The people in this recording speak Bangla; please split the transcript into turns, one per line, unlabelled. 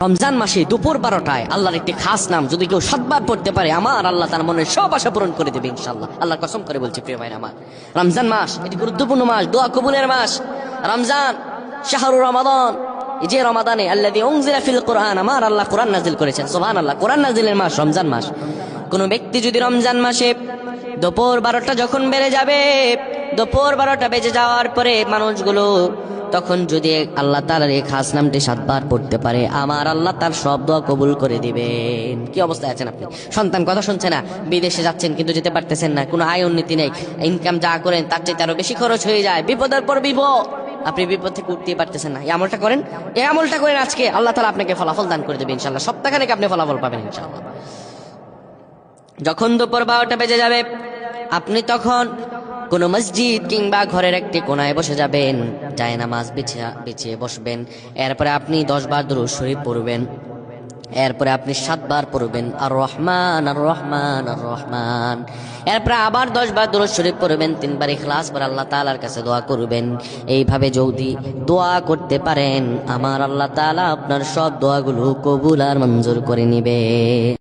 রমজান মাসে দুপুর 12টায় আল্লাহর একটি খাস নাম যদি কেউ 7বার পড়তে পারে, আমার আল্লাহ তার মনের সব আশা পূরণ করে দেবে ইনশাআল্লাহ। আল্লাহর কসম করে বলছি প্রিয় ভাইরা আমার, রমজান মাস এটি গুরুত্বপূর্ণ মাস, দোয়া কবুলের মাস। রমজান শাহরু রমাদান, এই যে রমাদানে আল্লাযী উনজিলা ফিল কুরআন, আমার আল্লাহ কোরআন নাজিল করেছেন। সুবহানাল্লাহ, কোরআন নাজিলের মাস রমজান মাস। কোন ব্যক্তি যদি রমজান মাসে দুপুর 12টা যখন বেড়ে যাবে, দুপুর 12টা বেজে যাওয়ার পরে মানুষগুলো তখন যদি আল্লাহ তাআলার এই খাস নামটি 7বার পড়তে পারে, আমার আল্লাহ তার সব দোয়া কবুল করে দিবেন। কি অবস্থায় আছেন আপনি? সন্তান কথা শুনছে না, বিদেশে যাচ্ছেন কিন্তু যেতে পারতেছেন না, কোনো আয় উন্নতি নেই, ইনকাম যা করেন তার চেয়ে আরো বেশি খরচ হয়ে যায়, বিপদের পর বিপদ, আপনি বিপদ থেকে উঠতে পারতেছেন না। এই আমলটা করেন, এই আমলটা করেন, আজকে আল্লাহ তাআলা আপনাকে ফলাফল দান করে দেবে ইনশাআল্লাহ। সপ্তাহখানেক আপনি ফলাফল পাবেন ইনশাআল্লাহ। যখন দুপুর 12টা বেজে যাবে, আপনি তখন কোন মসজিদ কিংবা ঘরের একটি কোনায় বসে যাবেন, যায় নামাজ বিছিয়ে বসবেন। এরপরে আপনি 10 বার দুরূদ শরীফ পড়বেন। এরপরে আপনি 7বার পড়বেন আর রহমান আর রহমান আর রহমান। এরপরে আবার 10 বার দুরূদ শরীফ পড়বেন, 3 বার ইখলাস করে আল্লাহ তাআলার কাছে দোয়া করবেন। এইভাবে যদি দোয়া করতে পারেন, আমার আল্লাহ তাআলা আপনার সব দোয়াগুলো কবুল আর মঞ্জুর করে নিবে।